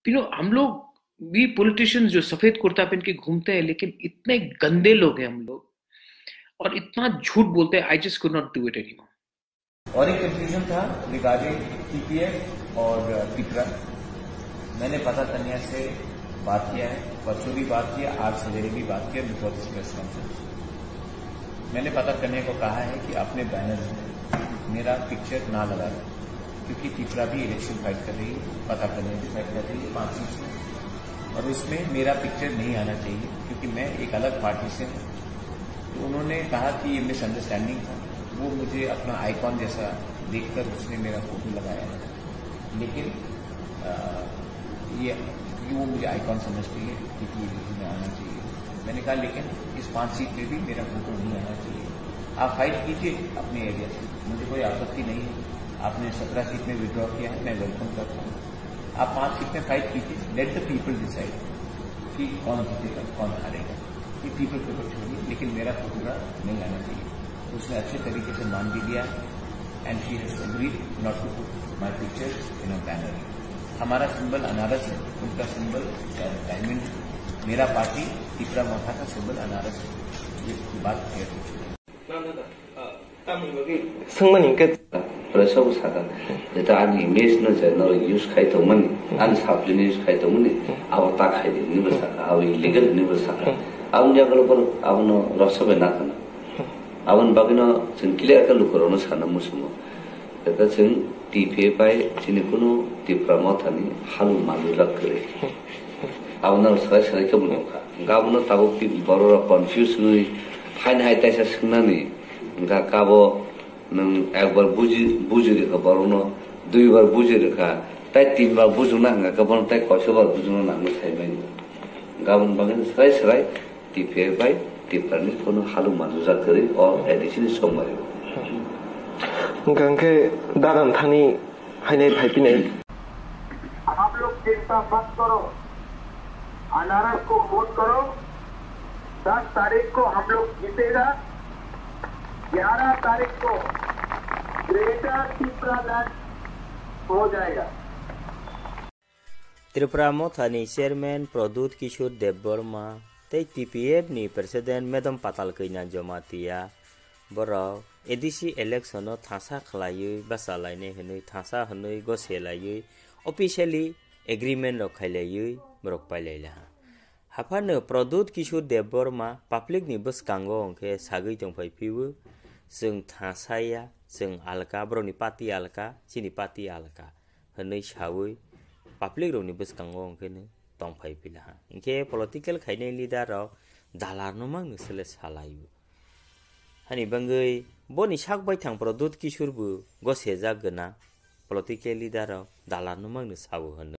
हम लोग भी पॉलिटिशियंस जो सफेद कुर्ता पहन के घूमते हैं, लेकिन इतने गंदे लोग हैं हम लोग, और इतना झूठ बोलते हैं। I just could not do it anymore. और एक कंफ्यूजन था रिगार्डिंग टीपीएफ और टिपरा। मैंने पता तनिया से बात किया है, परसों भी बात किया, आज सवेरे भी बात किया बिफोर दिस प्रेस कॉन्फ्रेंस। मैंने पता करने को कहा है कि अपने बैनर में मेरा पिक्चर ना लगाए, क्योंकि टिपरा भी इलेक्शन फाइट कर रही है, पता करने भी फाइट कर रही है 5 सीट में, और उसमें मेरा पिक्चर नहीं आना चाहिए क्योंकि मैं एक अलग पार्टी से हूं। तो उन्होंने कहा कि ये मिसअंडरस्टैंडिंग था। वो मुझे अपना आइकॉन जैसा देखकर उसने मेरा फोटो लगाया है, लेकिन ये वो मुझे आइकॉन समझती है क्योंकि ये में आना चाहिए। मैंने कहा लेकिन इस 5 सीट में भी मेरा फोटो नहीं आना चाहिए। आप फाइट कीजिए अपने एरिया से, मुझे कोई आपत्ति नहीं है। आपने 17 सीट में विड्रॉ किया है, मैं वेलकम करता हूँ। आप 5 सीट में फाइट कीजिए, लेट द पीपल डिसाइड कि कौन जीतेगा कौन हारेगा। ये पीपल के ऊपर छोड़िए, लेकिन मेरा फोटोग्राफ नहीं आना चाहिए। उसने अच्छे तरीके से मान भी लिया and she has agreed not to put my picture in a banner. हमारा सिंबल अनारस है, उनका सिंबल डायमंड है। मेरा पार्टी टिपरा मोथा का सिंबल अनारस है। ये बात क्लियर हो चुकी है। प्रसव सादा जेता आनि इमेज न जनो यूज खाइ त मनि आन साप्लिन यूज खाइ त मनि अब ता खाइ नि बसा अब इलीगल नि बसा अब जगल पर अब न रसबे ना kana abon bagino जों क्लियर का लुकरनो साना मुसुमो दा जों टिपे बाय सिनि कुनु टिप्रा मथानि हालु मालु लकरे abon सय सय के बुनोखा गाबनो ताबो पि बरो कन्फ्यूज नुइ फाइन हाइ ताइसा सुनानि गा काबो नों एकबार बुजिरेखा बरनो 2 बार बुजिरेखा ताइ 3 बार बुजुना हंगा गबन ताइ कयसो बार बुजुना नांगो साइबाय गाबन बागन सय सय टिपे बाय टिप्रानि कुनु हालु मालु जाकरे और एडिशन समरे गंगे दादन थानी हाइने फाइपिने आप लोग चिंता मत करो, अनारस को वोट करो। 10 तारीख को हम लोग जीतेगा। 11 तारीख को ग्रेटर त्रिपुरा लैंड हो जाएगा। त्रिपुरा मोथानी चेयरमैन प्रद्युत किशोर देबबर्मा तै टीपीएफ नि प्रेसिडेंट मेडम पाताल कैना जमातिया बरो एडीसी इलेक्शन थासा खलायै बासालायने हनै थासा हनै गसेलायै ऑफिशियली एग्रीमेंट रखायलायै बरक पाइलायला हाफानो प्रद्युत किशोर देबबर्मा पब्लिक नि बसकांगो अंके सागै दंफायफिबो जों थासाया जों आलका बरनि पार्टी आलका सिनि पार्टी आलका हनै सावै पब्लिक रोनि बसकांगो अंकेनो दंफायफिला इंके पॉलिटिकल खायनै लीडर दालारनो मांनो सोले सालायो हानि बंगै बनि सागबाय थां प्रद्युत किशोरबो गसे जागोना पॉलिटिकल लीडर दालारनो मांनो सावो होनो